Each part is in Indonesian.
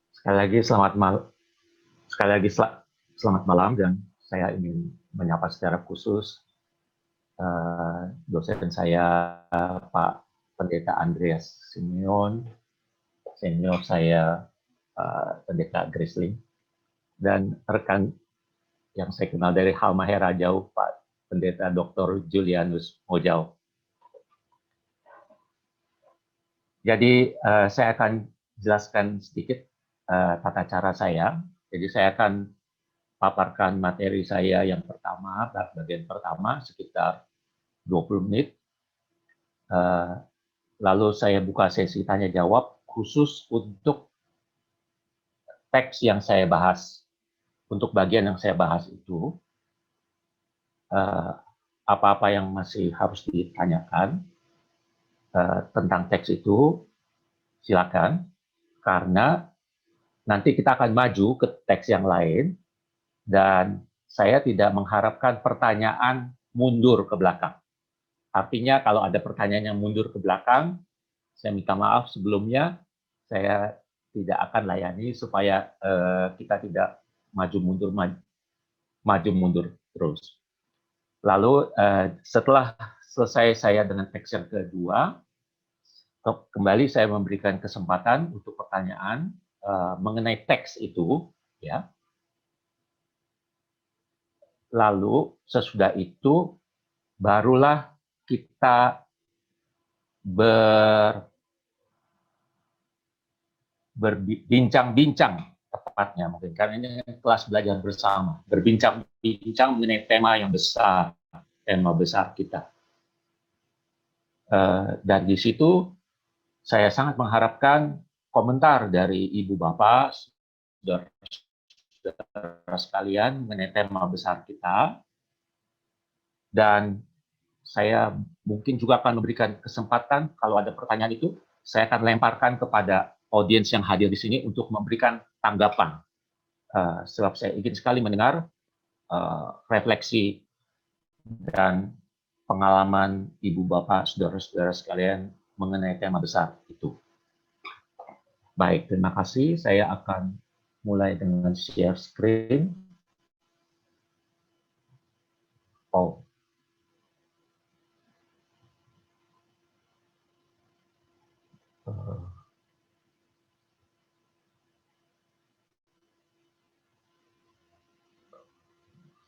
Sekali lagi selamat malam, dan saya ingin menyapa secara khusus dosen saya, Pak Pendeta Andreas Simeon, senior saya Pendeta Grisling, dan rekan yang saya kenal dari Halmahera jauh, Pak Pendeta Dr. Julianus Mojau. Jadi saya akan jelaskan sedikit tata cara saya. Jadi saya akan paparkan materi saya yang pertama, bagian pertama sekitar 20 menit. Lalu saya buka sesi tanya jawab khusus untuk teks yang saya bahas. Untuk bagian yang saya bahas itu, apa-apa yang masih harus ditanyakan tentang teks itu, silakan. Karena nanti kita akan maju ke teks yang lain, dan saya tidak mengharapkan pertanyaan mundur ke belakang. Artinya kalau ada pertanyaan yang mundur ke belakang, saya minta maaf sebelumnya, saya tidak akan layani supaya kita tidak maju mundur terus. Lalu setelah selesai saya dengan teks yang kedua, kembali saya memberikan kesempatan untuk pertanyaan mengenai teks itu, ya. Lalu sesudah itu barulah kita berbincang-bincang, tepatnya mungkin karena ini kelas belajar bersama, berbincang-bincang mengenai tema yang besar, tema besar kita. Dan di situ saya sangat mengharapkan komentar dari ibu bapak, saudara sekalian mengenai tema besar kita. Dan saya mungkin juga akan memberikan kesempatan kalau ada pertanyaan itu, saya akan lemparkan kepada audiens yang hadir di sini untuk memberikan tanggapan. Sebab saya ingin sekali mendengar refleksi dan pengalaman ibu bapak, saudara-saudara sekalian mengenai tema besar itu. Baik, terima kasih. Saya akan mulai dengan share screen. Oh.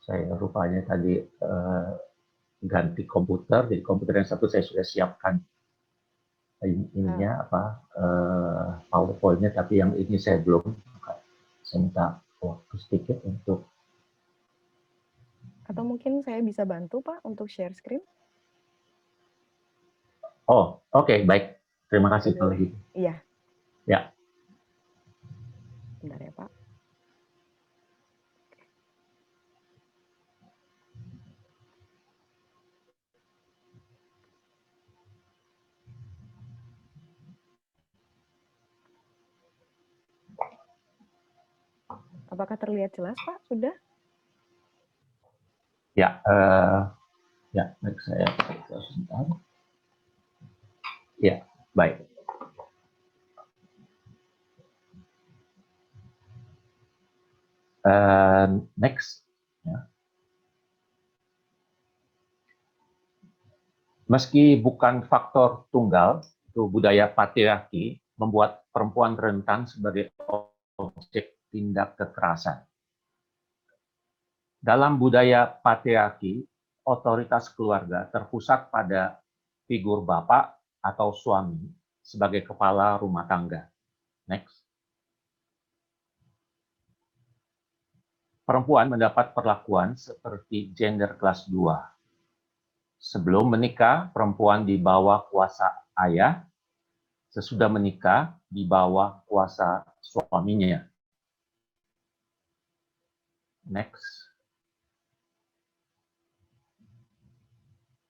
Saya rupanya tadi ganti komputer, jadi komputer yang satu saya sudah siapkan ininya PowerPoint-nya, tapi yang ini saya belum. Saya minta waktu sedikit untuk. Atau mungkin saya bisa bantu Pak untuk share screen? Oh, oke, baik. Terima kasih kalau gitu. Iya. Ya. Bentar ya Pak. Apakah terlihat jelas Pak? Sudah? Ya, ya, baik, saya sebentar. Ya, baik. Next. Ya. Meski bukan faktor tunggal, itu budaya patriarki membuat perempuan rentan sebagai objek tindak kekerasan. Dalam budaya patriarki, otoritas keluarga terpusat pada figur bapak atau suami sebagai kepala rumah tangga. Next. Perempuan mendapat perlakuan seperti gender kelas 2. Sebelum menikah, perempuan di bawah kuasa ayah, sesudah menikah di bawah kuasa suaminya. Next.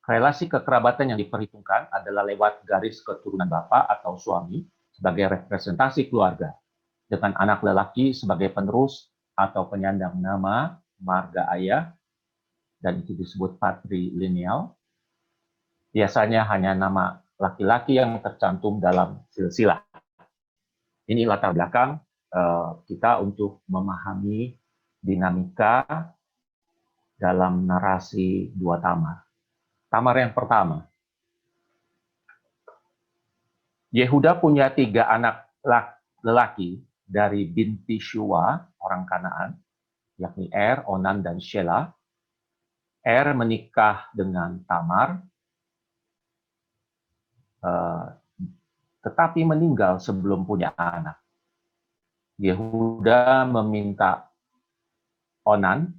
Relasi kekerabatan yang diperhitungkan adalah lewat garis keturunan bapak atau suami sebagai representasi keluarga, dengan anak lelaki sebagai penerus atau penyandang nama marga ayah, dan itu disebut patrilineal. Biasanya hanya nama laki-laki yang tercantum dalam silsilah. Ini latar belakang kita untuk memahami dinamika dalam narasi dua Tamar. Tamar yang pertama, Yehuda punya 3 anak lelaki dari binti Shua, orang Kanaan, yakni Er, Onan, dan Shelah. Er menikah dengan Tamar, tetapi meninggal sebelum punya anak. Yehuda meminta Onan,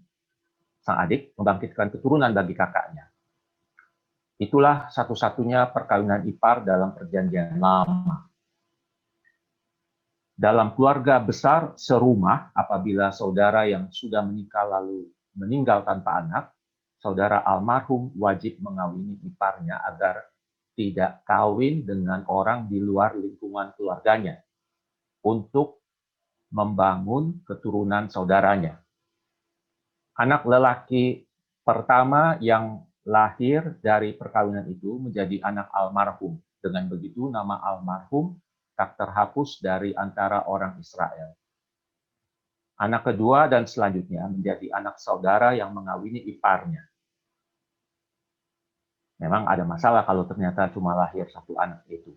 sang adik, membangkitkan keturunan bagi kakaknya. Itulah satu-satunya perkawinan ipar dalam perjanjian lama. Dalam keluarga besar serumah, apabila saudara yang sudah menikah lalu meninggal tanpa anak, saudara almarhum wajib mengawini iparnya agar tidak kawin dengan orang di luar lingkungan keluarganya untuk membangun keturunan saudaranya. Anak lelaki pertama yang lahir dari perkawinan itu menjadi anak almarhum. Dengan begitu, nama almarhum tak terhapus dari antara orang Israel. Anak kedua dan selanjutnya menjadi anak saudara yang mengawini iparnya. Memang ada masalah kalau ternyata cuma lahir satu anak itu.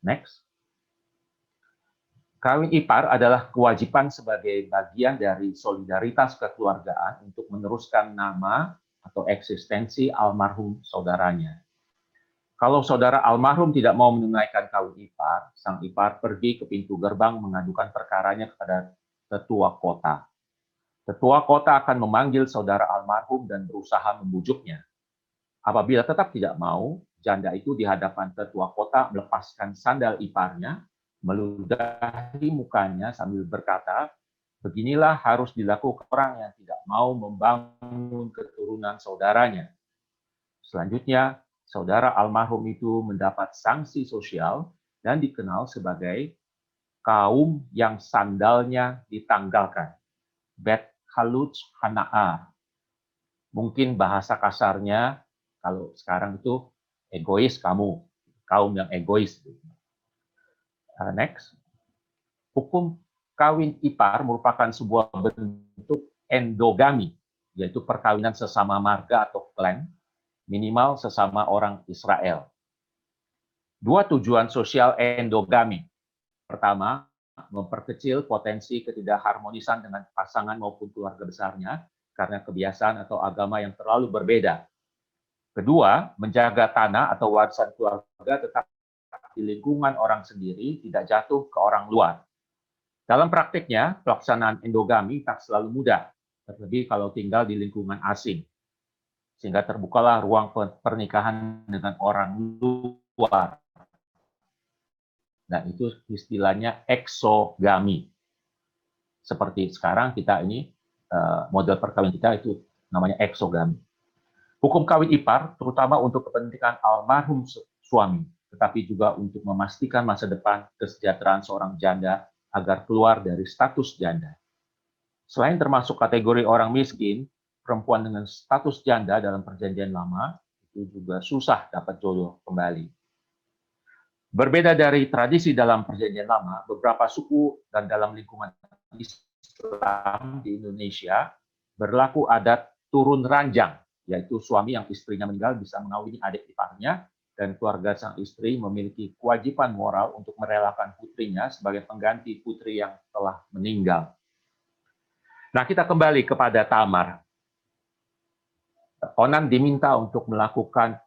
Next. Kawin ipar adalah kewajiban sebagai bagian dari solidaritas kekeluargaan untuk meneruskan nama atau eksistensi almarhum saudaranya. Kalau saudara almarhum tidak mau menunaikan kawin ipar, sang ipar pergi ke pintu gerbang mengadukan perkaranya kepada tetua kota. Tetua kota akan memanggil saudara almarhum dan berusaha membujuknya. Apabila tetap tidak mau, janda itu di hadapan tetua kota melepaskan sandal iparnya, meludahi mukanya sambil berkata, beginilah harus dilakukan orang yang tidak mau membangun keturunan saudaranya. Selanjutnya, saudara almarhum itu mendapat sanksi sosial dan dikenal sebagai kaum yang sandalnya ditanggalkan. Bet Haluch Hana'ah. Mungkin bahasa kasarnya, kalau sekarang itu egois kamu, kaum yang egois. Next. Hukum kawin ipar merupakan sebuah bentuk endogami, yaitu perkawinan sesama marga atau klan, minimal sesama orang Israel. 2 tujuan sosial endogami. Pertama, memperkecil potensi ketidakharmonisan dengan pasangan maupun keluarga besarnya karena kebiasaan atau agama yang terlalu berbeda. Kedua, menjaga tanah atau warisan keluarga tetap di lingkungan orang sendiri, tidak jatuh ke orang luar. Dalam praktiknya, pelaksanaan endogami tak selalu mudah, terlebih kalau tinggal di lingkungan asing. Sehingga terbukalah ruang pernikahan dengan orang luar. Nah, itu istilahnya eksogami. Seperti sekarang kita ini, model perkawinan kita itu namanya eksogami. Hukum kawin ipar, terutama untuk kepentingan almarhum suami, tetapi juga untuk memastikan masa depan kesejahteraan seorang janda agar keluar dari status janda. Selain termasuk kategori orang miskin, perempuan dengan status janda dalam perjanjian lama itu juga susah dapat jodoh kembali. Berbeda dari tradisi dalam perjanjian lama, beberapa suku dan dalam lingkungan Islam di Indonesia berlaku adat turun ranjang, yaitu suami yang istrinya meninggal bisa mengawini adik iparnya, dan keluarga sang istri memiliki kewajiban moral untuk merelakan putrinya sebagai pengganti putri yang telah meninggal. Nah, kita kembali kepada Tamar. Onan diminta untuk melakukan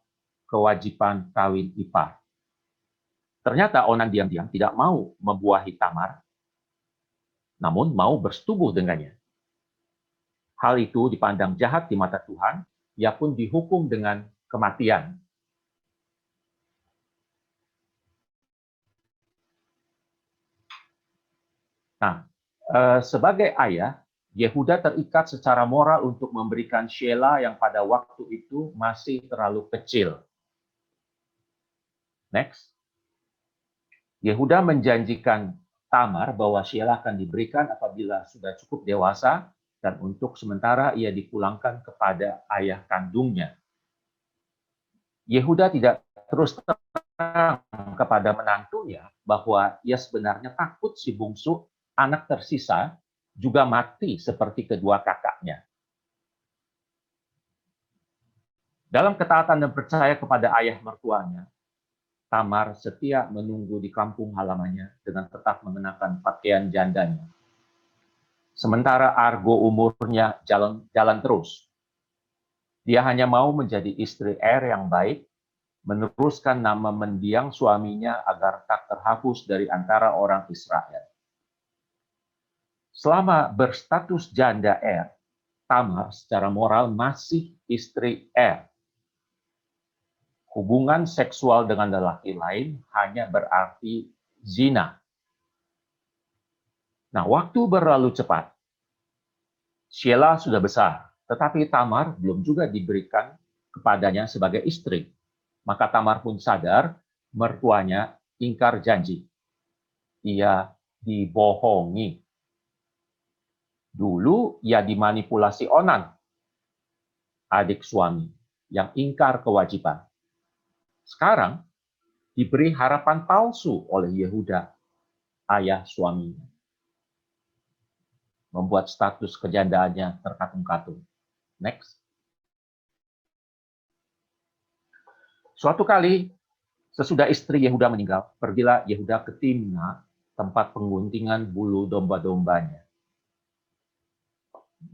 kewajiban kawin ipar. Ternyata Onan diam-diam tidak mau membuahi Tamar, namun mau bersetubuh dengannya. Hal itu dipandang jahat di mata Tuhan, ia pun dihukum dengan kematian. Nah, sebagai ayah, Yehuda terikat secara moral untuk memberikan Shelah yang pada waktu itu masih terlalu kecil. Next. Yehuda menjanjikan Tamar bahwa Shelah akan diberikan apabila sudah cukup dewasa dan untuk sementara ia dipulangkan kepada ayah kandungnya. Yehuda tidak terus terang kepada menantunya bahwa ia sebenarnya takut si bungsu, anak tersisa, juga mati seperti kedua kakaknya. Dalam ketaatan dan percaya kepada ayah mertuanya, Tamar setia menunggu di kampung halamannya dengan tetap mengenakan pakaian jandanya. Sementara Argo umurnya jalan terus. Dia hanya mau menjadi istri yang baik, meneruskan nama mendiang suaminya agar tak terhapus dari antara orang Israel. Selama berstatus janda Tamar secara moral masih istri Hubungan seksual dengan lelaki lain hanya berarti zina. Nah, waktu berlalu cepat. Sheila sudah besar, tetapi Tamar belum juga diberikan kepadanya sebagai istri. Maka Tamar pun sadar mertuanya ingkar janji. Ia dibohongi. Dulu ia dimanipulasi Onan, adik suami, yang ingkar kewajiban. Sekarang diberi harapan palsu oleh Yehuda, ayah suaminya. Membuat status kejandaannya terkatung-katung. Next. Suatu kali, sesudah istri Yehuda meninggal, pergilah Yehuda ke Timna, tempat pengguntingan bulu domba-dombanya.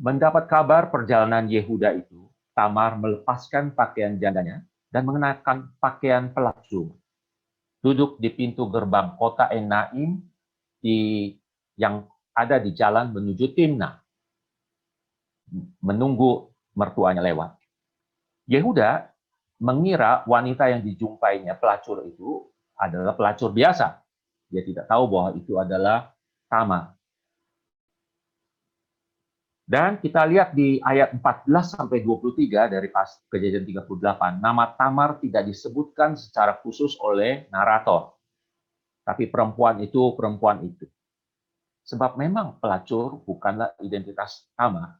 Mendapat kabar perjalanan Yehuda itu, Tamar melepaskan pakaian jandanya dan mengenakan pakaian pelacur. Duduk di pintu gerbang kota Enaim yang ada di jalan menuju Timna, menunggu mertuanya lewat. Yehuda mengira wanita yang dijumpainya pelacur itu adalah pelacur biasa. Dia tidak tahu bahwa itu adalah Tamar. Dan kita lihat di ayat 14-23 dari Kejadian 38, nama Tamar tidak disebutkan secara khusus oleh narator. Tapi perempuan itu. Sebab memang pelacur bukanlah identitas Tamar.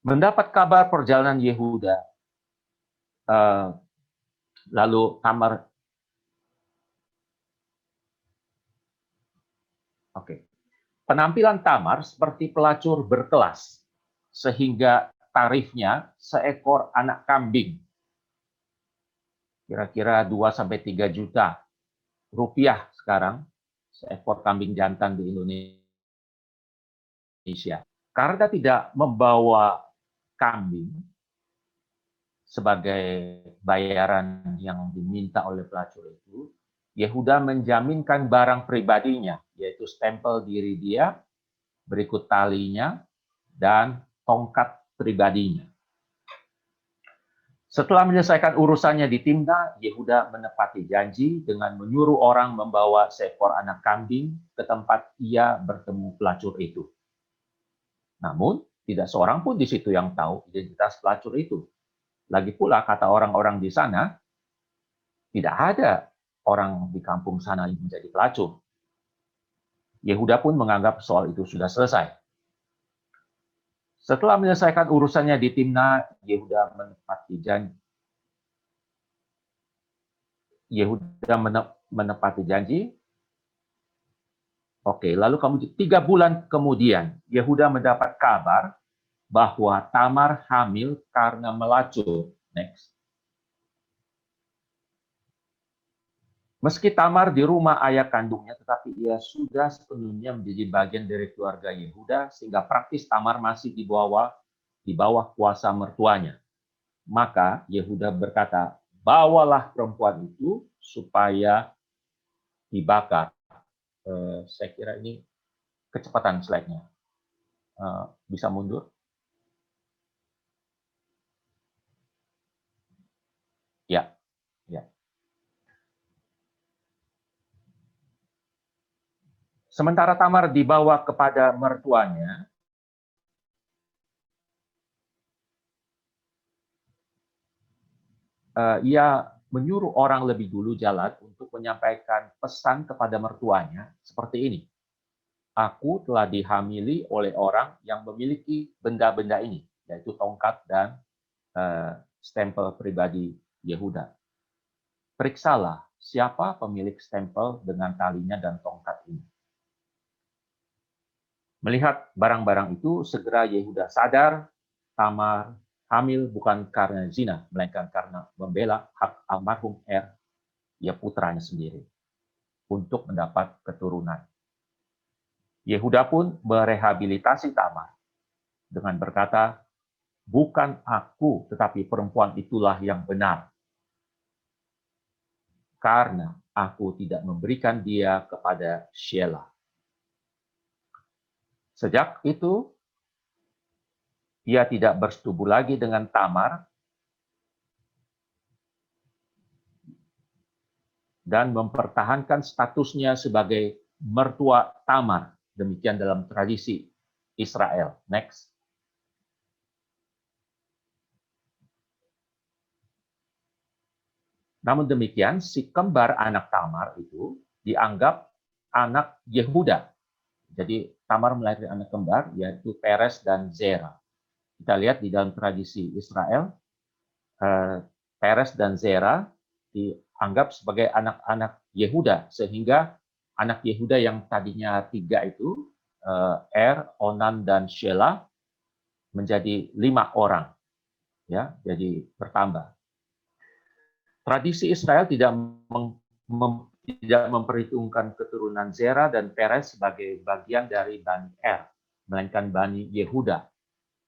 Mendapat kabar perjalanan Yehuda, lalu Tamar, penampilan Tamar seperti pelacur berkelas, sehingga tarifnya seekor anak kambing, kira-kira 2-3 juta rupiah sekarang, seekor kambing jantan di Indonesia. Karena tidak membawa kambing sebagai bayaran yang diminta oleh pelacur itu, Yehuda menjaminkan barang pribadinya, yaitu stempel diri dia, berikut talinya, dan tongkat pribadinya. Setelah menyelesaikan urusannya di Timna, Yehuda menepati janji dengan menyuruh orang membawa seekor anak kambing ke tempat ia bertemu pelacur itu. Namun, tidak seorang pun di situ yang tahu identitas pelacur itu. Lagi pula, kata orang-orang di sana, tidak ada orang di kampung sana yang menjadi pelacur. Yehuda pun menganggap soal itu sudah selesai. Setelah menyelesaikan urusannya di Timna, Yehuda menepati janji. Oke, lalu 3 bulan kemudian, Yehuda mendapat kabar bahwa Tamar hamil karena melacur. Next. Meski Tamar di rumah ayah kandungnya, tetapi ia sudah sepenuhnya menjadi bagian dari keluarga Yehuda, sehingga praktis Tamar masih di bawah kuasa mertuanya. Maka Yehuda berkata, bawalah perempuan itu supaya dibakar. Saya kira ini kecepatan slide-nya. Bisa mundur? Ya. Sementara Tamar dibawa kepada mertuanya, ia menyuruh orang lebih dulu jalan untuk menyampaikan pesan kepada mertuanya seperti ini. Aku telah dihamili oleh orang yang memiliki benda-benda ini, yaitu tongkat dan stempel pribadi Yehuda. periksalah siapa pemilik stempel dengan talinya dan tongkat ini. Melihat barang-barang itu, segera Yehuda sadar Tamar hamil bukan karena zina, melainkan karena membela hak almarhum ya putranya sendiri, untuk mendapat keturunan. Yehuda pun merehabilitasi Tamar dengan berkata, bukan aku, tetapi perempuan itulah yang benar, karena aku tidak memberikan dia kepada Shelah. Sejak itu, dia tidak bersetubuh lagi dengan Tamar dan mempertahankan statusnya sebagai mertua Tamar. Demikian dalam tradisi Israel. Next. Namun demikian, si kembar anak Tamar itu dianggap anak Yehuda. Jadi Tamar melahirkan anak kembar, yaitu Peres dan Zera. Kita lihat di dalam tradisi Israel, Peres dan Zera dianggap sebagai anak-anak Yehuda, sehingga anak Yehuda yang tadinya 3 itu, Onan, dan Shelah, menjadi 5 orang. Ya, jadi bertambah. Tradisi Israel tidak memperhitungkan keturunan Zera dan Peres sebagai bagian dari Bani melainkan Bani Yehuda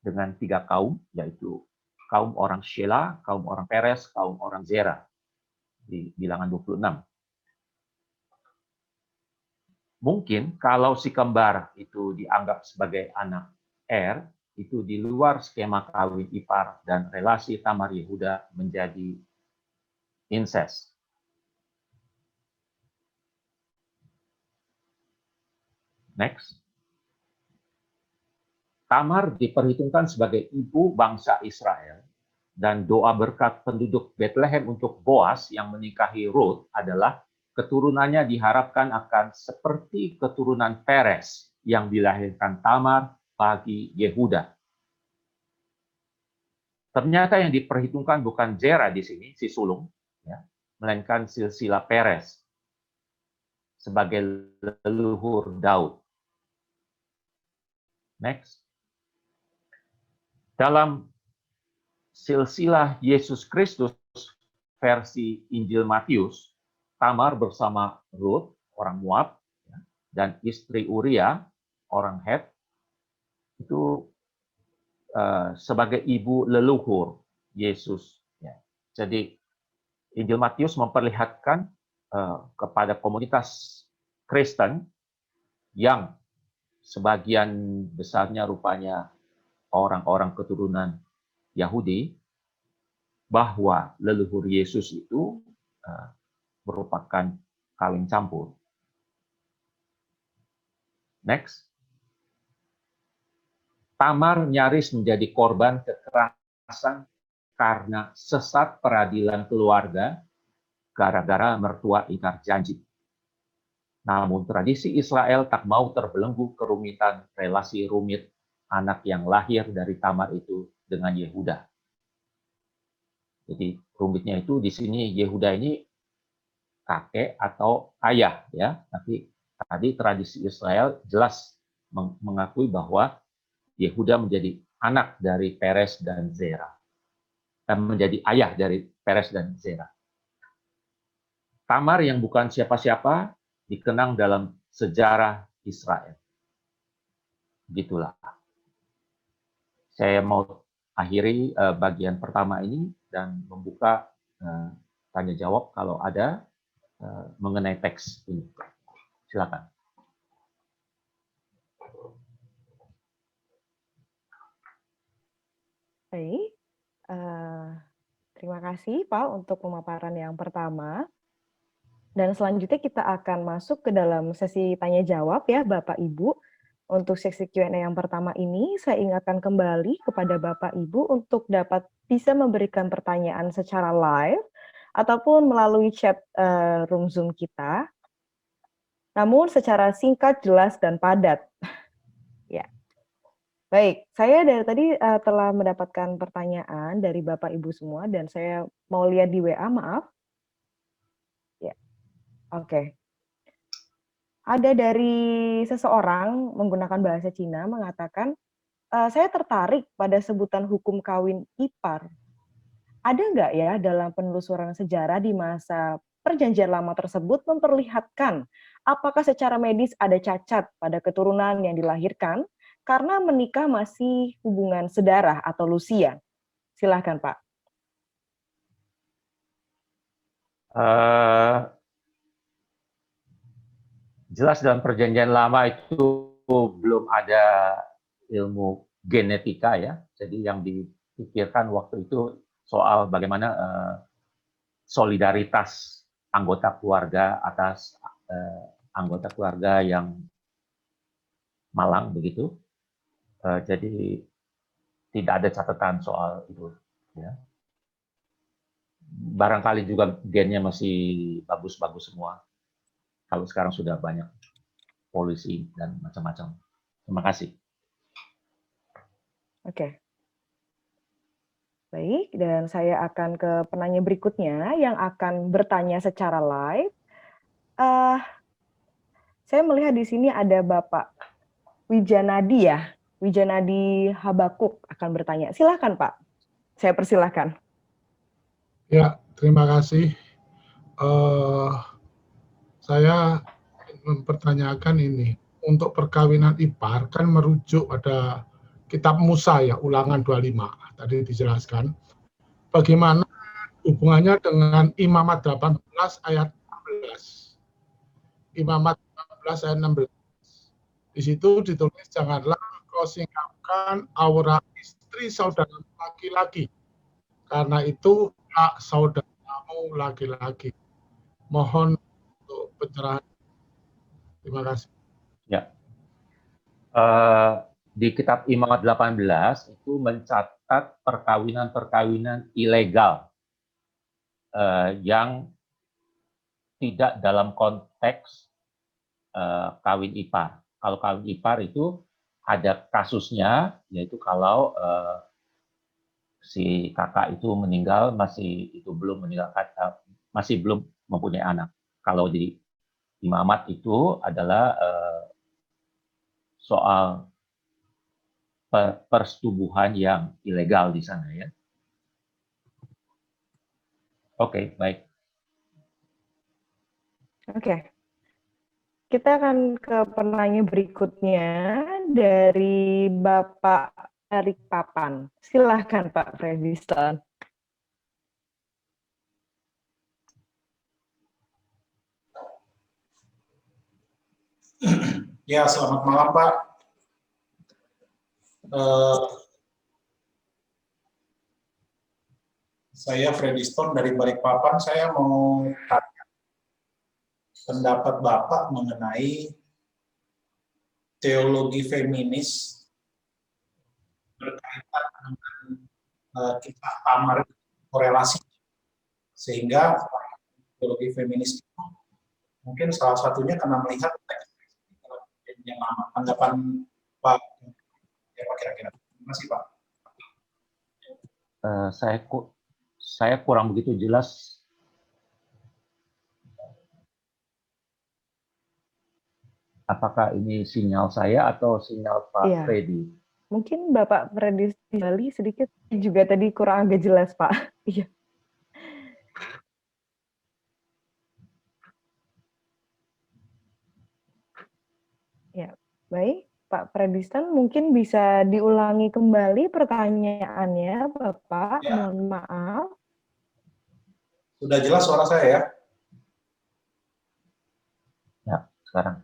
dengan 3 kaum, yaitu kaum orang Shelah, kaum orang Peres, kaum orang Zera. Di bilangan 26. Mungkin kalau si kembar itu dianggap sebagai anak itu di luar skema kawin ipar dan relasi Tamar Yehuda menjadi incest. Next. Tamar diperhitungkan sebagai ibu bangsa Israel, dan doa berkat penduduk Bethlehem untuk Boas yang menikahi Ruth adalah keturunannya diharapkan akan seperti keturunan Peres yang dilahirkan Tamar bagi Yehuda. Ternyata yang diperhitungkan bukan Zera di sini, si sulung, ya, melainkan silsilah Peres sebagai leluhur Daud. Next. Dalam silsilah Yesus Kristus versi Injil Matius, Tamar bersama Ruth, orang Moab, dan istri Uria, orang Het, itu sebagai ibu leluhur Yesus. Jadi Injil Matius memperlihatkan kepada komunitas Kristen yang sebagian besarnya rupanya orang-orang keturunan Yahudi, bahwa leluhur Yesus itu merupakan kawin campur. Next. Tamar nyaris menjadi korban kekerasan karena sesat peradilan keluarga gara-gara mertua ingkar janji. Namun tradisi Israel tak mau terbelenggu kerumitan relasi rumit anak yang lahir dari Tamar itu dengan Yehuda. Jadi rumitnya itu di sini Yehuda ini kakek atau ayah, ya. Tapi tadi tradisi Israel jelas mengakui bahwa Yehuda menjadi anak dari Peres dan Zera. Menjadi ayah dari Peres dan Zera. Tamar yang bukan siapa-siapa dikenang dalam sejarah Israel. Begitulah. Saya mau akhiri bagian pertama ini dan membuka tanya jawab kalau ada mengenai teks ini. Silakan. Baik, terima kasih Pak untuk pemaparan yang pertama. Dan selanjutnya kita akan masuk ke dalam sesi tanya jawab ya Bapak Ibu. Untuk sesi Q&A yang pertama ini, saya ingatkan kembali kepada Bapak Ibu untuk dapat bisa memberikan pertanyaan secara live ataupun melalui chat room Zoom kita. Namun secara singkat, jelas, dan padat. Ya. Baik, saya dari tadi telah mendapatkan pertanyaan dari Bapak Ibu semua dan saya mau lihat di WA, maaf. Oke. Ada dari seseorang menggunakan bahasa Cina mengatakan, saya tertarik pada sebutan hukum kawin ipar. Ada nggak ya dalam penelusuran sejarah di masa perjanjian lama tersebut memperlihatkan apakah secara medis ada cacat pada keturunan yang dilahirkan karena menikah masih hubungan sedarah atau lusia? Silahkan, Pak. Eh, Jelas dalam perjanjian lama itu belum ada ilmu genetika ya. Jadi yang dipikirkan waktu itu soal bagaimana solidaritas anggota keluarga atas anggota keluarga yang malang begitu. Jadi tidak ada catatan soal itu. Ya. Barangkali juga gennya masih bagus-bagus semua. Kalau sekarang sudah banyak polisi dan macam-macam. Terima kasih. Oke. Baik, dan saya akan ke penanya berikutnya yang akan bertanya secara live. Saya melihat di sini ada Bapak Wijanadi ya, Wijanadi Habakuk akan bertanya. Silakan Pak, saya persilahkan. Ya, terima kasih. Saya mempertanyakan ini. Untuk perkawinan ipar kan merujuk pada kitab Musa ya, Ulangan 25. Tadi dijelaskan. Bagaimana hubungannya dengan Imamat 18 ayat 16? Imamat 18 ayat 16. Di situ ditulis, janganlah kau singkapkan aura istri saudara laki-laki, karena itu hak saudaramu laki-laki. Mohon untuk pencerahan. Terima kasih. Ya. Di kitab Imamat 18 itu mencatat perkawinan-perkawinan ilegal yang tidak dalam konteks kawin ipar. Kalau kawin ipar itu ada kasusnya, yaitu kalau si kakak itu meninggal masih belum mempunyai anak. Kalau di imamat itu adalah soal persetubuhan yang ilegal di sana ya. Oke, baik. Oke. Kita akan ke penanya berikutnya dari Bapak Erik Papan. Silahkan Pak Frediston. Ya, selamat malam Pak. Saya Frediston dari Balikpapan. Saya mau tanya pendapat Bapak mengenai teologi feminis berkaitan dengan kisah Tamar korelasi, sehingga teologi feminis itu mungkin salah satunya karena melihat yang lama. Tanggapan Pak, apa kira-kira? Terima kasih Pak. Saya kurang begitu jelas. Apakah ini sinyal saya atau sinyal Pak Freddy? Mungkin Bapak Freddy Bali sedikit juga tadi kurang agak jelas Pak. Iya. Ya, baik. Pak Frediston mungkin bisa diulangi kembali pertanyaannya, Bapak. Ya. Mohon maaf. Sudah jelas suara saya ya? Ya, sekarang.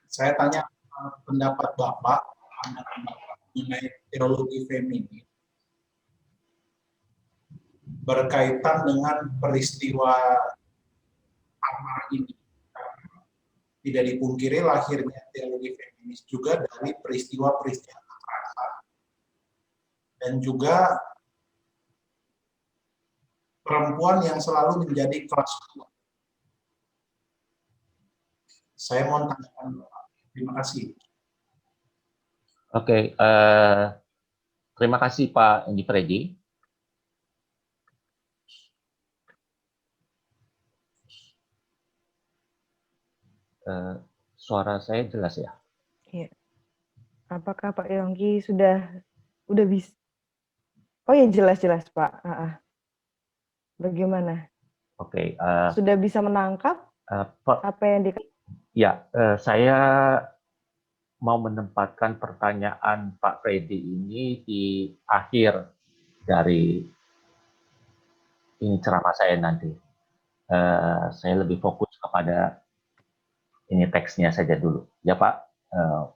Saya tanya pendapat Bapak mengenai teologi feminis berkaitan dengan peristiwa Tamar ini. Tidak dipungkiri lahirnya teologi feminis juga dari peristiwa-peristiwa kekerasan dan juga perempuan yang selalu menjadi kelas dua. Saya mau tanyakan, terima kasih. Oke, Terima kasih Pak Indi Freddy. Suara saya jelas ya? Iya. Apakah Pak Yongki udah bisa? Oh ya, jelas-jelas Pak. Bagaimana? Oke. Sudah bisa menangkap apa yang Ya, saya mau menempatkan pertanyaan Pak Freddy ini di akhir dari ini ceramah saya nanti. Saya lebih fokus kepada ini teksnya saja dulu. Ya Pak,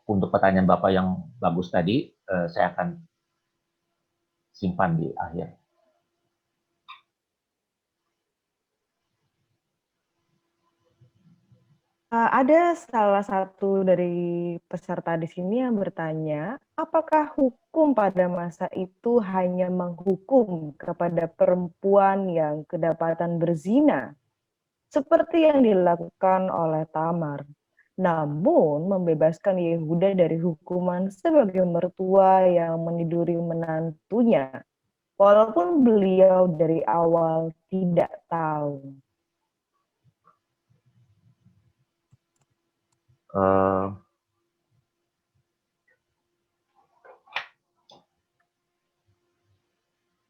untuk pertanyaan Bapak yang bagus tadi, saya akan simpan di akhir. Ada salah satu dari peserta di sini yang bertanya, apakah hukum pada masa itu hanya menghukum kepada perempuan yang kedapatan berzina, seperti yang dilakukan oleh Tamar, namun membebaskan Yehuda dari hukuman sebagai mertua yang meniduri menantunya, walaupun beliau dari awal tidak tahu.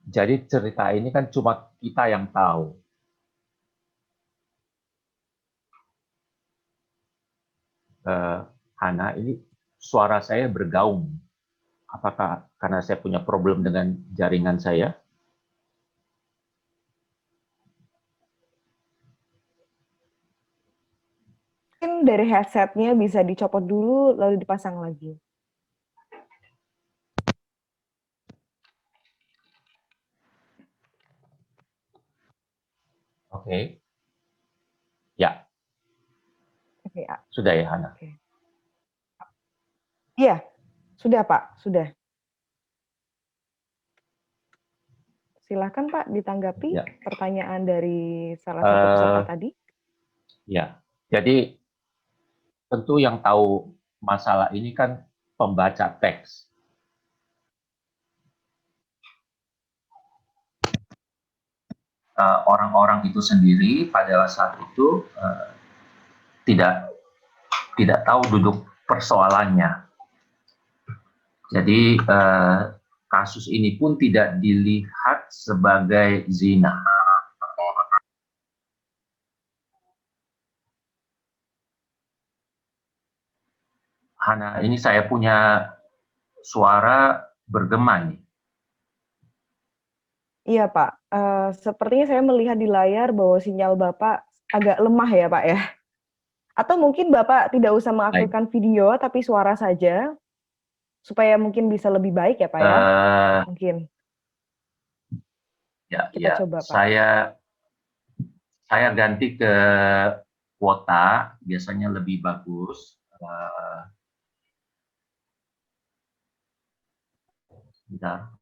Jadi cerita ini kan cuma kita yang tahu. Hana, ini suara saya bergaung. Apakah karena saya punya problem dengan jaringan saya? Mungkin dari headsetnya bisa dicopot dulu, lalu dipasang lagi. Oke. Ya. Oke, sudah ya, Hana? Oke. Iya, sudah Pak, sudah. Silakan Pak ditanggapi pertanyaan dari salah satu peserta tadi. Ya, jadi tentu yang tahu masalah ini kan pembaca teks. Orang-orang itu sendiri pada saat itu tidak tahu duduk persoalannya. Jadi kasus ini pun tidak dilihat sebagai zina. Hana, ini saya punya suara bergema nih. Iya Pak, sepertinya saya melihat di layar bahwa sinyal Bapak agak lemah ya Pak ya. Atau mungkin Bapak tidak usah mengaktifkan video, tapi suara saja, supaya mungkin bisa lebih baik ya Pak ya? Mungkin. Kita coba Pak. Saya ganti ke kuota, biasanya lebih bagus. Bentar.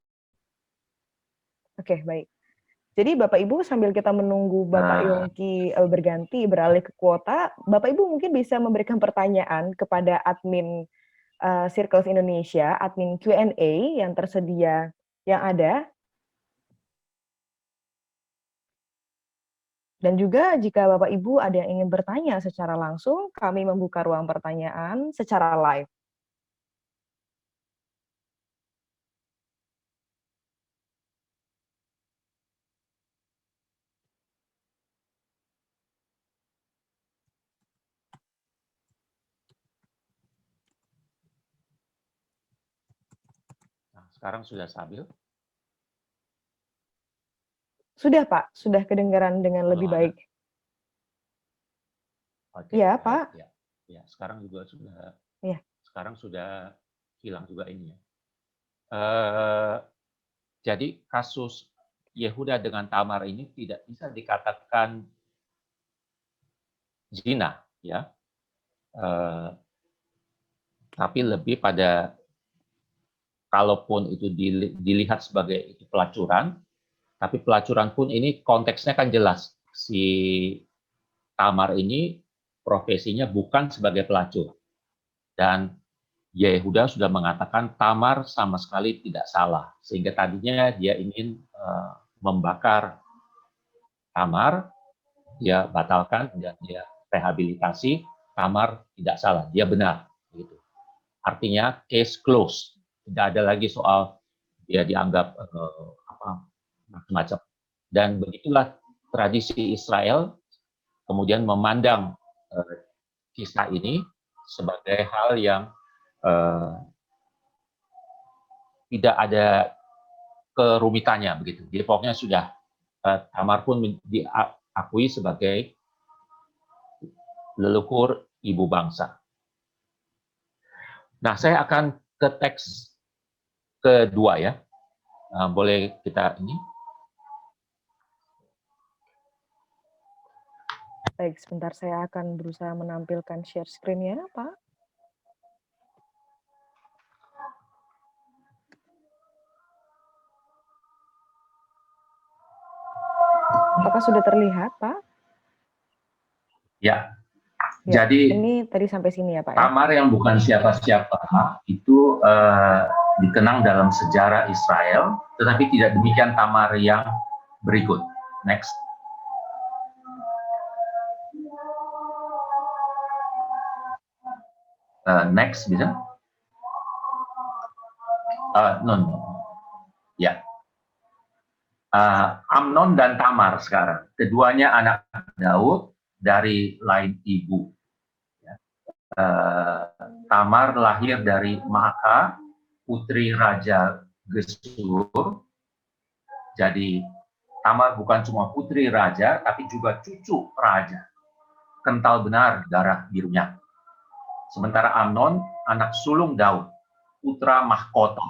Oke, baik. Jadi Bapak Ibu sambil kita menunggu Bapak Yongki berganti beralih ke kuota, Bapak Ibu mungkin bisa memberikan pertanyaan kepada admin Circles Indonesia, admin Q&A yang tersedia yang ada. Dan juga jika Bapak Ibu ada yang ingin bertanya secara langsung, kami membuka ruang pertanyaan secara live. Sekarang sudah stabil? Sudah Pak, sudah kedengaran dengan lebih baik. Iya Pak. Ya, sekarang juga sudah. Ya. Sekarang sudah hilang juga ini ya. Jadi kasus Yehuda dengan Tamar ini tidak bisa dikatakan zina, ya. Tapi lebih pada kalaupun itu dilihat sebagai itu pelacuran, tapi pelacuran pun ini konteksnya kan jelas. Si Tamar ini profesinya bukan sebagai pelacur. Dan Yehuda sudah mengatakan Tamar sama sekali tidak salah, sehingga tadinya dia ingin membakar Tamar, dia batalkan dan dia rehabilitasi. Tamar tidak salah, dia benar. Gitu. Artinya case closed, tidak ada lagi soal dia dianggap macam-macam. Dan begitulah tradisi Israel kemudian memandang kisah ini sebagai hal yang tidak ada kerumitannya begitu. Jadi pokoknya sudah Tamar pun diakui sebagai leluhur ibu bangsa. Nah, saya akan ke teks kedua ya. Boleh kita ini? Baik, sebentar saya akan berusaha menampilkan share screen-nya, Pak. Apakah sudah terlihat, Pak? Ya. Ya, Jadi ini tadi sampai sini ya, Pak. Tamar yang bukan siapa-siapa itu dikenang dalam sejarah Israel, tetapi tidak demikian Tamar yang berikut. Next. Next bisa? No. Ya. Amnon dan Tamar sekarang. Keduanya anak Daud dari lain ibu. Tamar lahir dari Maaka, putri Raja Gesur. Jadi Tamar bukan cuma putri raja, tapi juga cucu raja. Kental benar darah birunya. Sementara Amnon, anak sulung Daud, putra mahkota,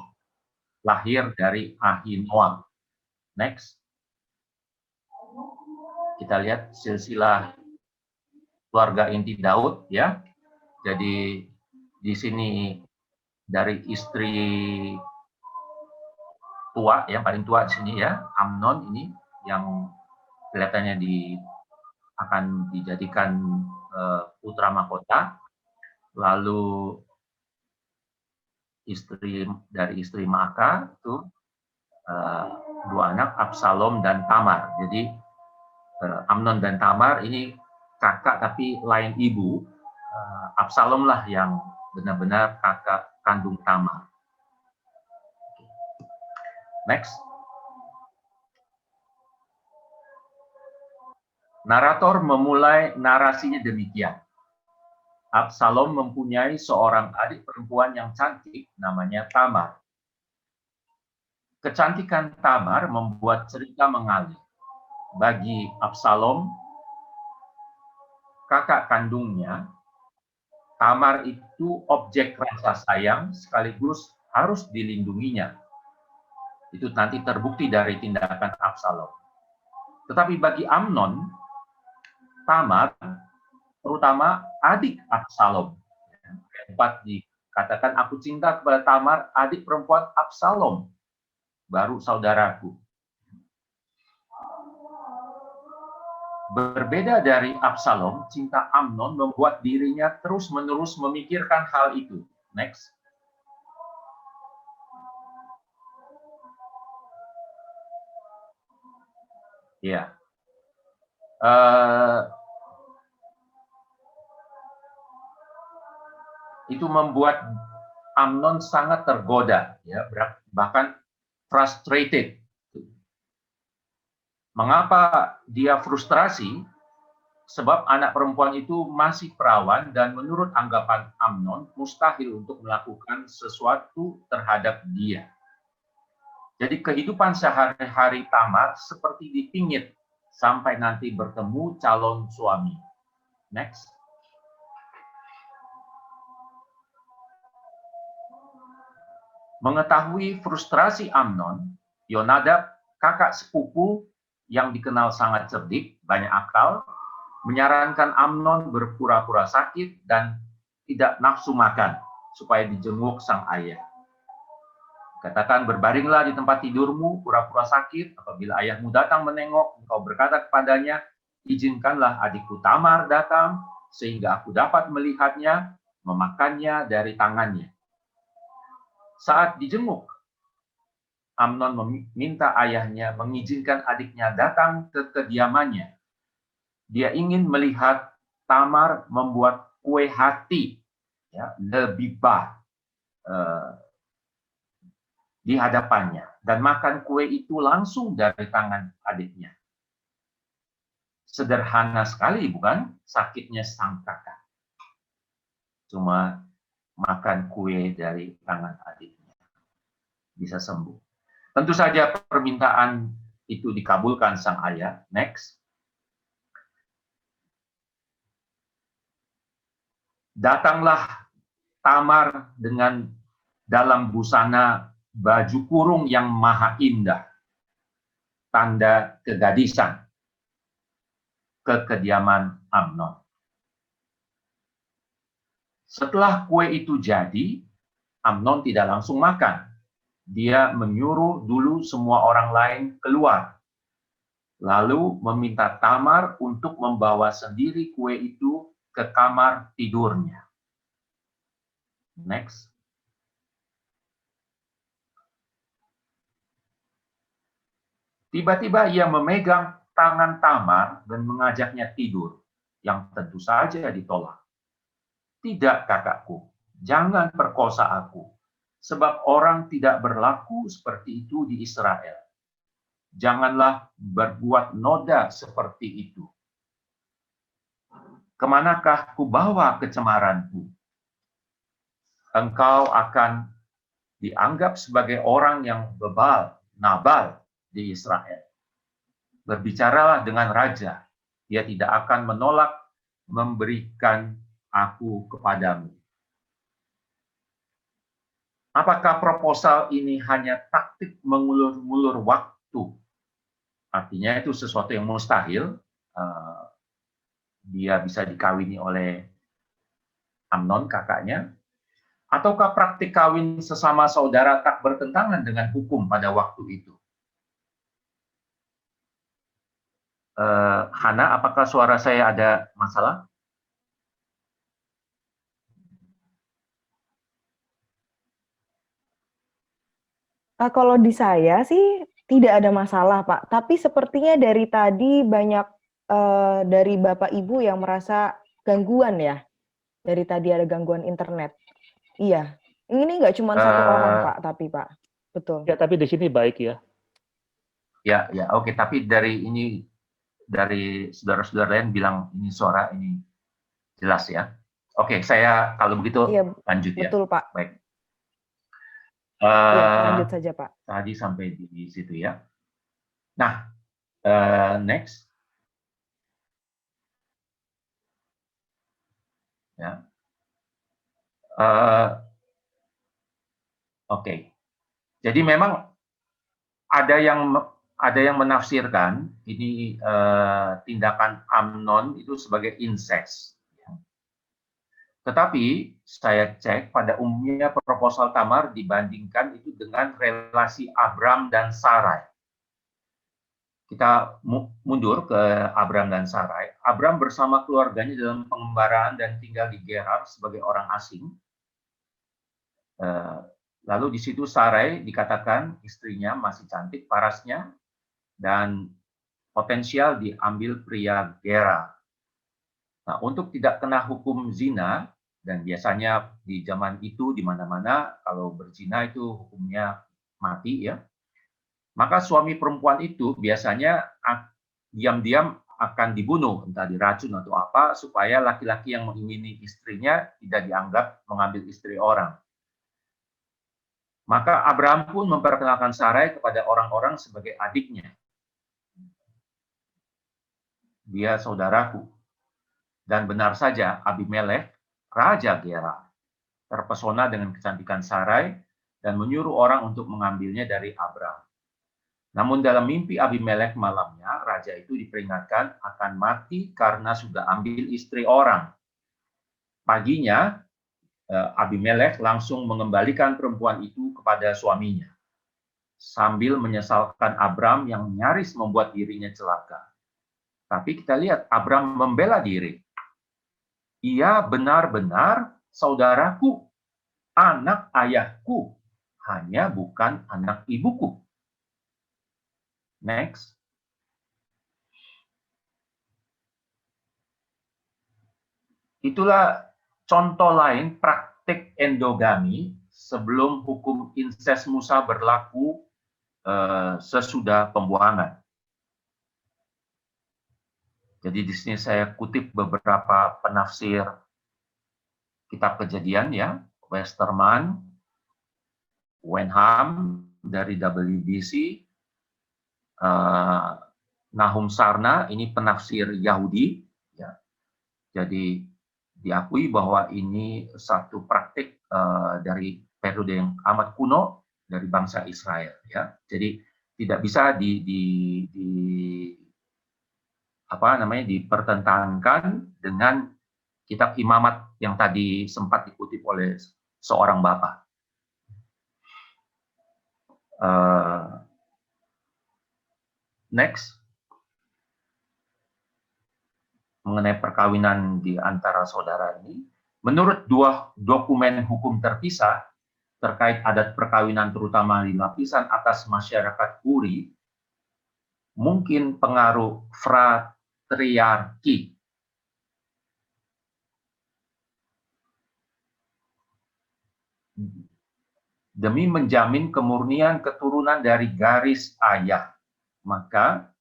lahir dari Ahinoam. Next. Kita lihat silsilah keluarga inti Daud ya. Jadi di sini dari istri tua, yang paling tua di sini ya, Amnon ini yang kelihatannya akan dijadikan putra mahkota. Lalu dari istri Maaka itu dua anak, Absalom dan Tamar. Jadi Amnon dan Tamar ini kakak tapi lain ibu. Absalom lah yang benar-benar kakak kandung Tamar. Next. Narator memulai narasinya demikian. Absalom mempunyai seorang adik perempuan yang cantik, namanya Tamar. Kecantikan Tamar membuat cerita mengalir. Bagi Absalom, kakak kandungnya, Tamar itu objek rasa sayang sekaligus harus dilindunginya. Itu nanti terbukti dari tindakan Absalom. Tetapi bagi Amnon, Tamar, terutama adik Absalom. Empat dikatakan, aku cinta kepada Tamar, adik perempuan Absalom, baru saudaraku. Berbeda dari Absalom, cinta Amnon membuat dirinya terus-menerus memikirkan hal itu. Next. Ya. Itu membuat Amnon sangat tergoda, ya, bahkan frustrated. Mengapa dia frustrasi? Sebab anak perempuan itu masih perawan dan menurut anggapan Amnon mustahil untuk melakukan sesuatu terhadap dia. Jadi kehidupan sehari-hari Tamar seperti dipingit sampai nanti bertemu calon suami. Next. Mengetahui frustrasi Amnon, Yonadab, kakak sepupu yang dikenal sangat cerdik, banyak akal, menyarankan Amnon berpura-pura sakit dan tidak nafsu makan, supaya dijenguk sang ayah. Katakan, berbaringlah di tempat tidurmu, pura-pura sakit, apabila ayahmu datang menengok, engkau berkata kepadanya, izinkanlah adikku Tamar datang, sehingga aku dapat melihatnya, memakannya dari tangannya. Saat dijenguk, Amnon meminta ayahnya mengizinkan adiknya datang ke kediamannya. Dia ingin melihat Tamar membuat kue hati, ya, lebibah di hadapannya, dan makan kue itu langsung dari tangan adiknya. Sederhana sekali, bukan? Sakitnya sang kakak. Cuma makan kue dari tangan adiknya. Bisa sembuh. Tentu saja permintaan itu dikabulkan sang ayah. Next. Datanglah Tamar dengan dalam busana baju kurung yang maha indah. Tanda kegadisan. Ke kediaman Amnon. Setelah kue itu jadi, Amnon tidak langsung makan. Dia menyuruh dulu semua orang lain keluar. Lalu meminta Tamar untuk membawa sendiri kue itu ke kamar tidurnya. Next. Tiba-tiba ia memegang tangan Tamar dan mengajaknya tidur, yang tentu saja ditolak. Tidak, kakakku, jangan perkosa aku. Sebab orang tidak berlaku seperti itu di Israel. Janganlah berbuat noda seperti itu. Kemanakah kubawa kecemaranku? Engkau akan dianggap sebagai orang yang bebal, nabal di Israel. Berbicaralah dengan raja. Dia tidak akan menolak memberikan aku kepadamu. Apakah proposal ini hanya taktik mengulur-ulur waktu? Artinya itu sesuatu yang mustahil. Dia bisa dikawini oleh Amnon, kakaknya. Ataukah praktik kawin sesama saudara tak bertentangan dengan hukum pada waktu itu? Hana, apakah suara saya ada masalah? Kalau di saya sih tidak ada masalah, Pak. Tapi sepertinya dari tadi banyak dari Bapak Ibu yang merasa gangguan ya. Dari tadi ada gangguan internet. Iya. Ini nggak cuma satu orang, Pak. Tapi Pak, betul. Ya, tapi di sini baik ya. Ya, oke. Tapi dari saudara-saudara lain bilang ini suara ini jelas ya. Oke, saya kalau begitu lanjut ya. Betul, Pak. Baik. Lanjut saja, Pak. Tadi sampai di situ ya. Nah, next. Ya. Oke. Jadi memang ada yang menafsirkan ini tindakan Amnon itu sebagai incest. Tetapi saya cek pada umumnya proposal Tamar dibandingkan itu dengan relasi Abram dan Sarai. Kita mundur ke Abram dan Sarai. Abram bersama keluarganya dalam pengembaraan dan tinggal di Gerar sebagai orang asing. Lalu di situ Sarai dikatakan istrinya masih cantik parasnya dan potensial diambil pria Gerar. Nah, untuk tidak kena hukum zina, dan biasanya di zaman itu di mana-mana kalau berzina itu hukumnya mati ya. Maka suami perempuan itu biasanya diam-diam akan dibunuh, entah diracun atau apa, supaya laki-laki yang mengingini istrinya tidak dianggap mengambil istri orang. Maka Abraham pun memperkenalkan Sarai kepada orang-orang sebagai adiknya. Dia saudaraku. Dan benar saja Abimelek, Raja Gerar, terpesona dengan kecantikan Sarai dan menyuruh orang untuk mengambilnya dari Abram. Namun dalam mimpi Abimelek malamnya, raja itu diperingatkan akan mati karena sudah ambil istri orang. Paginya, Abimelek langsung mengembalikan perempuan itu kepada suaminya, sambil menyesalkan Abram yang nyaris membuat dirinya celaka. Tapi kita lihat, Abram membela diri. Ia benar-benar saudaraku, anak ayahku. hanya bukan anak ibuku. Next. Itulah contoh lain praktik endogami sebelum hukum inses Musa berlaku sesudah pembuangan. Jadi di sini saya kutip beberapa penafsir kitab Kejadian ya, Westermann, Wenham dari WBC, Nahum Sarna, ini penafsir Yahudi. Ya. Jadi diakui bahwa ini satu praktik dari periode yang amat kuno dari bangsa Israel. Ya. Jadi tidak bisa dipertentangkan dengan kitab Imamat yang tadi sempat dikutip oleh seorang bapak. Next. Mengenai perkawinan di antara saudara ini, menurut dua dokumen hukum terpisah terkait adat perkawinan terutama di lapisan atas masyarakat Uri, mungkin pengaruh fratriarki demi menjamin kemurnian keturunan dari garis ayah. Maka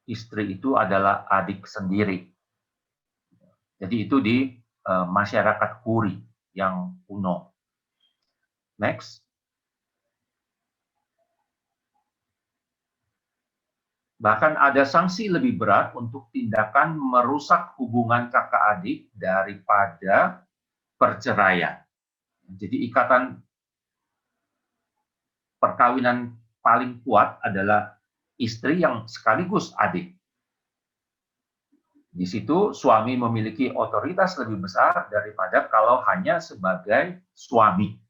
istri itu adalah adik sendiri. Jadi itu di masyarakat Uri yang kuno. Next. Bahkan ada sanksi lebih berat untuk tindakan merusak hubungan kakak adik daripada perceraian. Jadi ikatan perkawinan paling kuat adalah istri yang sekaligus adik. Di situ suami memiliki otoritas lebih besar daripada kalau hanya sebagai suami.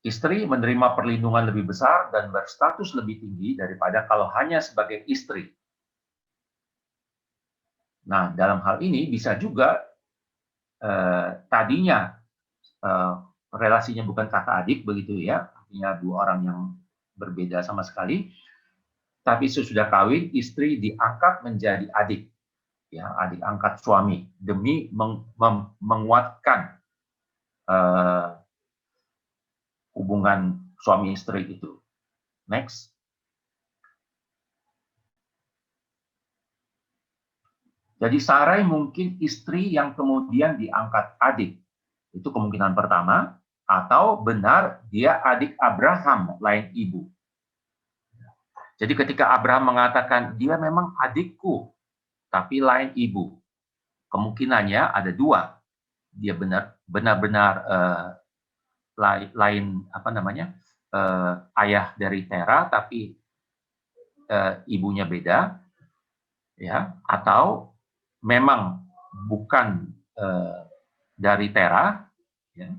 Istri menerima perlindungan lebih besar dan berstatus lebih tinggi daripada kalau hanya sebagai istri. Nah, dalam hal ini bisa juga tadinya relasinya bukan kakak adik begitu ya, artinya dua orang yang berbeda sama sekali, tapi sesudah kawin istri diangkat menjadi adik, ya adik angkat suami demi menguatkan hubungan suami istri itu. Next. Jadi Sarai mungkin istri yang kemudian diangkat adik. Itu kemungkinan pertama. Atau benar dia adik Abraham lain ibu. Jadi ketika Abraham mengatakan dia memang adikku, tapi lain ibu. Kemungkinannya ada dua. Dia benar-benar lain ayah dari Tera, tapi ibunya beda. Ya, atau memang bukan dari Tera, ya,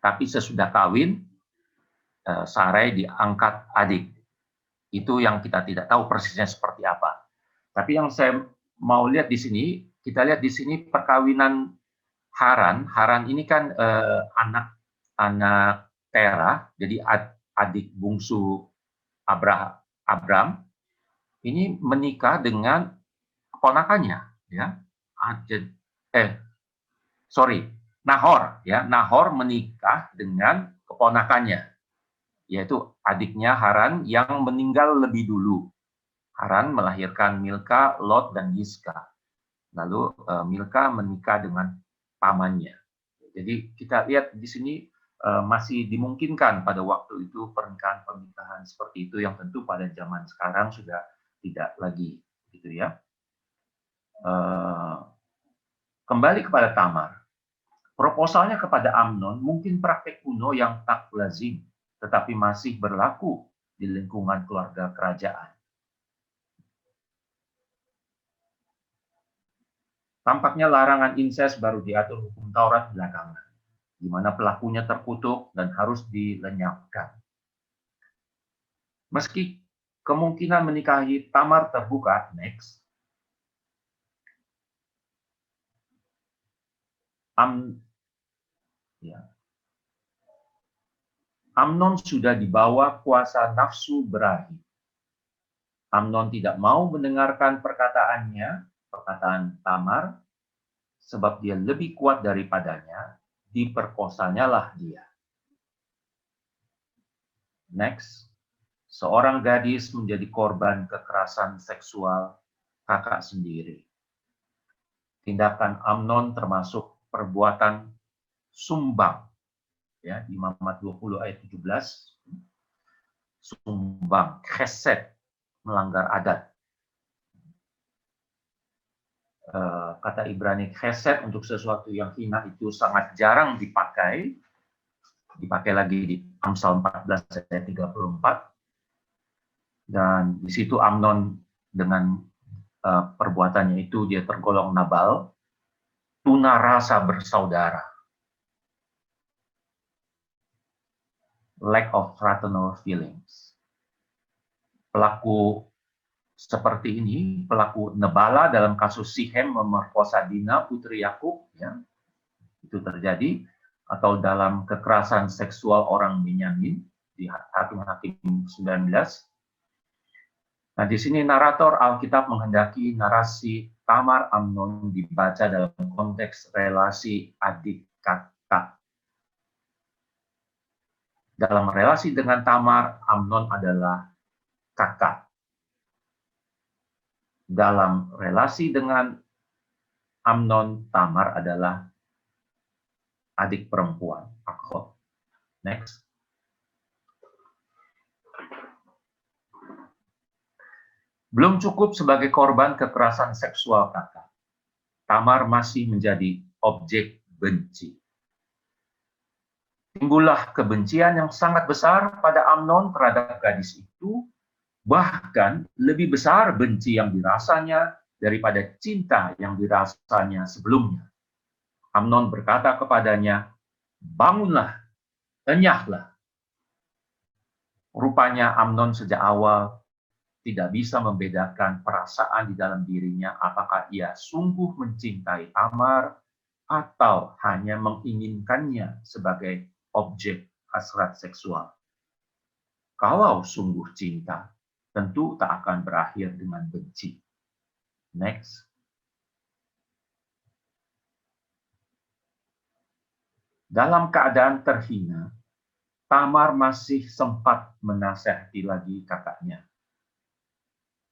tapi sesudah kawin Sarai diangkat adik. Itu yang kita tidak tahu persisnya seperti apa. Tapi yang saya mau lihat di sini, kita lihat di sini perkawinan Haran. Haran ini kan anak Tera, jadi adik bungsu Abram. Ini menikah dengan keponakannya, ya. Nahor, ya. Nahor menikah dengan keponakannya, yaitu adiknya Haran yang meninggal lebih dulu. Haran melahirkan Milka, Lot, dan Yizka. Lalu Milka menikah dengan pamannya. Jadi kita lihat di sini masih dimungkinkan pada waktu itu pernikahan seperti itu yang tentu pada zaman sekarang sudah tidak lagi, gitu ya. Kembali kepada Tamar. Proposalnya kepada Amnon mungkin praktek kuno yang tak lazim, tetapi masih berlaku di lingkungan keluarga kerajaan. Tampaknya larangan inses baru diatur hukum Taurat belakangan, di mana pelakunya terkutuk dan harus dilenyapkan. Meski kemungkinan menikahi Tamar terbuka, next. Ya. Amnon sudah dibawa kuasa nafsu berahi. Amnon tidak mau mendengarkan perkataan Tamar, sebab dia lebih kuat daripadanya, diperkosanyalah dia. Next, seorang gadis menjadi korban kekerasan seksual kakak sendiri. Tindakan Amnon termasuk perbuatan sumbang. Ya, di Mamat 20 ayat 17, sumbang, chesed, melanggar adat. Kata Ibrani chesed untuk sesuatu yang hina itu sangat jarang dipakai. Dipakai lagi di Amsal 14 ayat 34. Dan di situ Amnon dengan perbuatannya itu dia tergolong Nabal, tuna rasa bersaudara. Lack of fraternal feelings. Pelaku seperti ini, pelaku Nebala dalam kasus Sihem memerkosa Dina, putri Yakub, ya, itu terjadi, atau dalam kekerasan seksual orang Benyamin di Hakim-Hakim 19. Nah, di sini narator Alkitab menghendaki narasi Tamar Amnon dibaca dalam konteks relasi adik kakak. Dalam relasi dengan Tamar, Amnon adalah kakak. Dalam relasi dengan Amnon, Tamar adalah adik perempuan, akhot. Next. Belum cukup sebagai korban kekerasan seksual kakak. Tamar masih menjadi objek benci. Timbullah kebencian yang sangat besar pada Amnon terhadap gadis itu, bahkan lebih besar benci yang dirasanya daripada cinta yang dirasanya sebelumnya. Amnon berkata kepadanya, "Bangunlah, enyahlah." Rupanya Amnon sejak awal tidak bisa membedakan perasaan di dalam dirinya, apakah ia sungguh mencintai Tamar atau hanya menginginkannya sebagai objek hasrat seksual. Kalau sungguh cinta, tentu tak akan berakhir dengan benci. Next. Dalam keadaan terhina, Tamar masih sempat menasihati lagi kakaknya.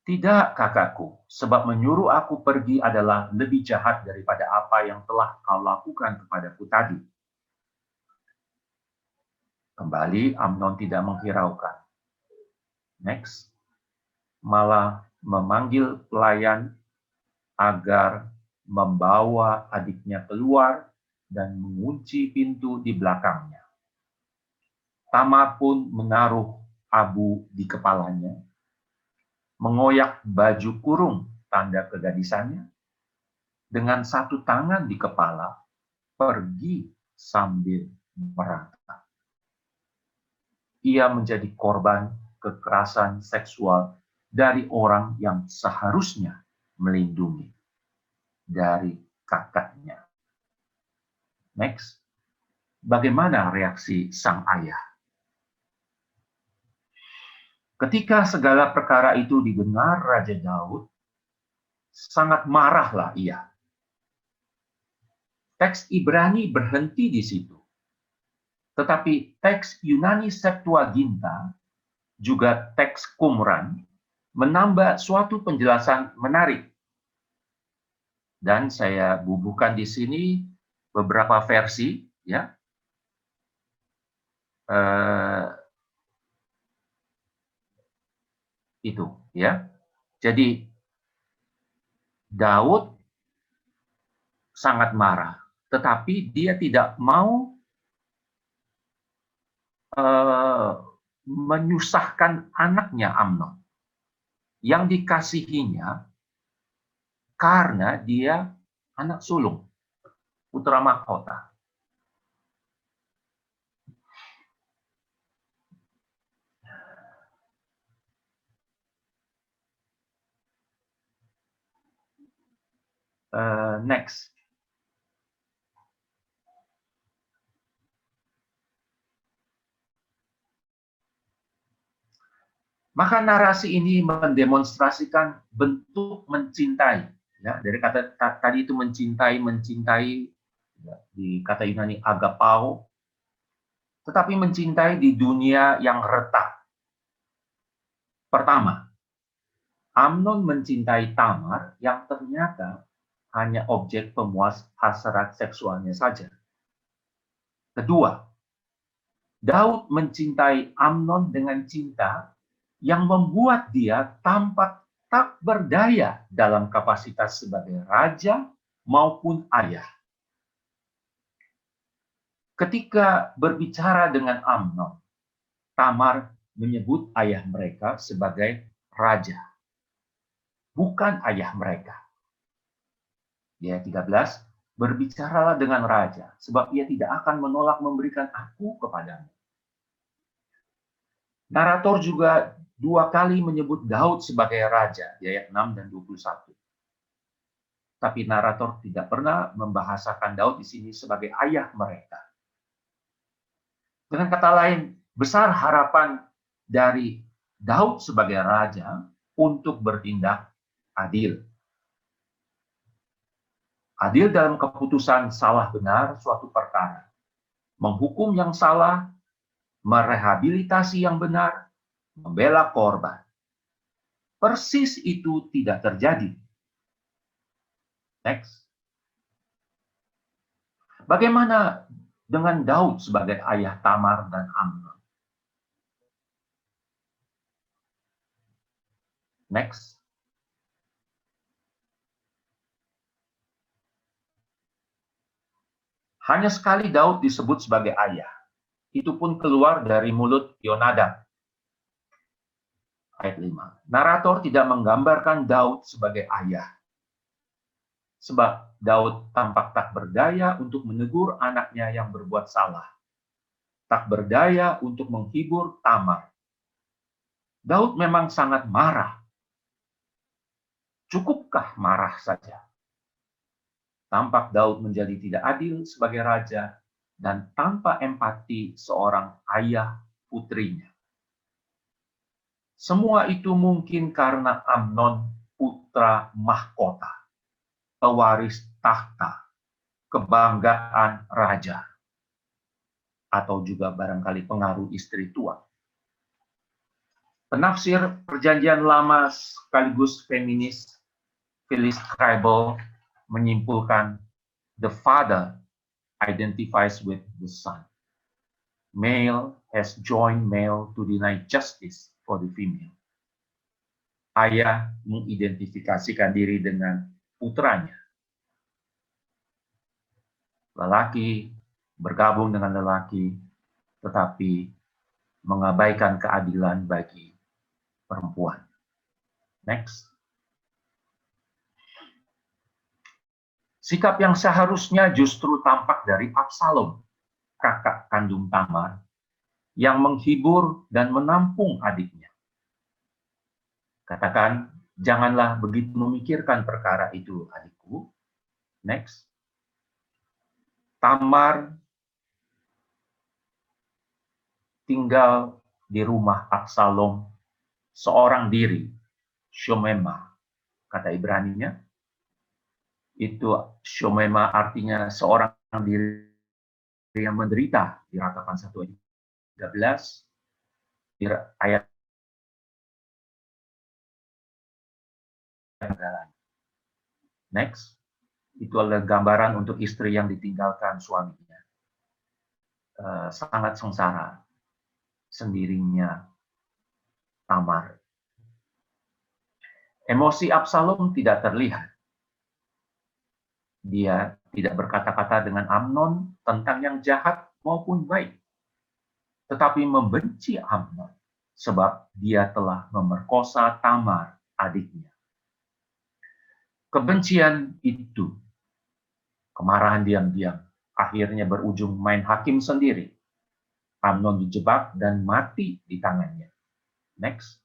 "Tidak, kakakku, sebab menyuruh aku pergi adalah lebih jahat daripada apa yang telah kau lakukan kepadaku tadi." Kembali, Amnon tidak menghiraukan. Next. Malah memanggil pelayan agar membawa adiknya keluar dan mengunci pintu di belakangnya. Tamar pun menaruh abu di kepalanya, mengoyak baju kurung tanda kegadisannya, dengan satu tangan di kepala, pergi sambil merangkak. Ia menjadi korban kekerasan seksual dari orang yang seharusnya melindungi, dari kakaknya. Next. Bagaimana reaksi sang ayah? Ketika segala perkara itu didengar Raja Daud, sangat marahlah ia. Teks Ibrani berhenti di situ. Tetapi teks Yunani Septuaginta, juga teks Qumran, menambah suatu penjelasan menarik. Dan saya bubuhkan di sini beberapa versi, ya. Itu, ya. Jadi Daud sangat marah, tetapi dia tidak mau menyusahkan anaknya Amnon yang dikasihinya karena dia anak sulung, putra mahkota. Next. Maka narasi ini mendemonstrasikan bentuk mencintai. Ya, dari kata tadi itu mencintai, ya, di kata Yunani agapao, tetapi mencintai di dunia yang retak. Pertama, Amnon mencintai Tamar yang ternyata hanya objek pemuas hasrat seksualnya saja. Kedua, Daud mencintai Amnon dengan cinta yang membuat dia tampak tak berdaya dalam kapasitas sebagai raja maupun ayah. Ketika berbicara dengan Amnon, Tamar menyebut ayah mereka sebagai raja, bukan ayah mereka. Ayat 13, berbicaralah dengan raja, sebab ia tidak akan menolak memberikan aku kepadamu. Narator juga 2 kali menyebut Daud sebagai raja, di ayat 6 dan 21. Tapi narator tidak pernah membahasakan Daud di sini sebagai ayah mereka. Dengan kata lain, besar harapan dari Daud sebagai raja untuk bertindak adil. Adil dalam keputusan salah benar suatu perkara. Menghukum yang salah, merehabilitasi yang benar, membela korban. Persis itu tidak terjadi. Next. Bagaimana dengan Daud sebagai ayah Tamar dan Amnon? Next. Hanya sekali Daud disebut sebagai ayah. Itu pun keluar dari mulut Yonadab. Ayat 5. Narator tidak menggambarkan Daud sebagai ayah. Sebab Daud tampak tak berdaya untuk menegur anaknya yang berbuat salah. Tak berdaya untuk menghibur Tamar. Daud memang sangat marah. Cukupkah marah saja? Tampak Daud menjadi tidak adil sebagai raja dan tanpa empati seorang ayah putrinya. Semua itu mungkin karena Amnon putra mahkota, pewaris tahta, kebanggaan raja, atau juga barangkali pengaruh istri tua. Penafsir Perjanjian Lama sekaligus feminis Phyllis Kribel menyimpulkan the father identifies with the son. Male has joined male to deny justice for the female. Ayah mengidentifikasikan diri dengan putranya. Lelaki bergabung dengan lelaki, tetapi mengabaikan keadilan bagi perempuan. Next. Sikap yang seharusnya justru tampak dari Absalom, kakak kandung Tamar, yang menghibur dan menampung adiknya. Katakan, janganlah begitu memikirkan perkara itu, adikku. Next. Tamar tinggal di rumah Absalom seorang diri, Shomema, kata Ibraninya. Itu Shomema artinya seorang diri yang menderita di Ratapan 1 ayat 13 di ayat next. Itu adalah gambaran untuk istri yang ditinggalkan suaminya. Sangat sengsara sendirinya Tamar. Emosi Absalom tidak terlihat. Dia tidak berkata-kata dengan Amnon tentang yang jahat maupun baik, tetapi membenci Amnon sebab dia telah memerkosa Tamar, adiknya. Kebencian itu, kemarahan diam-diam, akhirnya berujung main hakim sendiri. Amnon dijebak dan mati di tangannya. Next.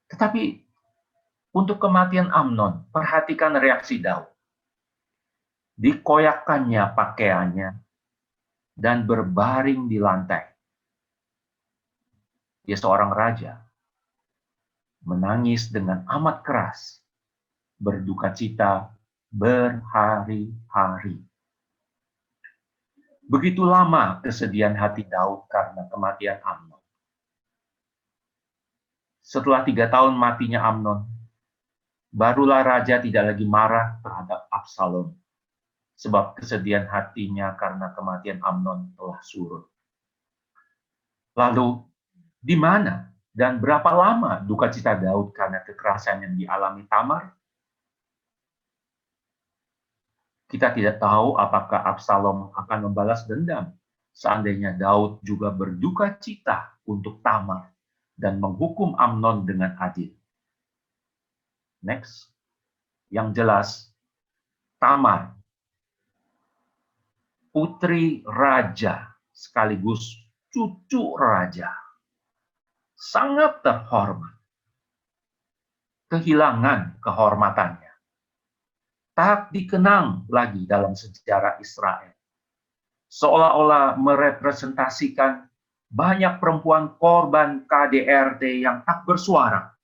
Tetapi untuk kematian Amnon, perhatikan reaksi Daud. Dikoyakkannya pakaiannya dan berbaring di lantai. Dia seorang raja, menangis dengan amat keras, berduka cita berhari-hari. Begitu lama kesedihan hati Daud karena kematian Amnon. Setelah 3 tahun matinya Amnon, barulah raja tidak lagi marah terhadap Absalom, sebab kesedihan hatinya karena kematian Amnon telah surut. Lalu, di mana dan berapa lama duka cita Daud karena kekerasan yang dialami Tamar? Kita tidak tahu apakah Absalom akan membalas dendam seandainya Daud juga berduka cita untuk Tamar dan menghukum Amnon dengan adil. Next. Yang jelas, Tamar, putri raja sekaligus cucu raja, sangat terhormat. Kehilangan kehormatannya. Tak dikenang lagi dalam sejarah Israel. Seolah-olah merepresentasikan banyak perempuan korban KDRT yang tak bersuara,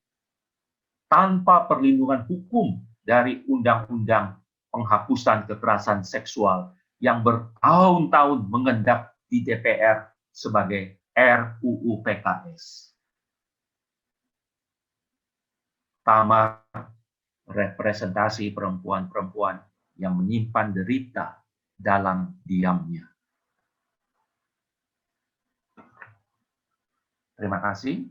tanpa perlindungan hukum dari undang-undang penghapusan kekerasan seksual yang bertahun-tahun mengendap di DPR sebagai RUU PKS. Tamar representasi perempuan-perempuan yang menyimpan derita dalam diamnya. Terima kasih.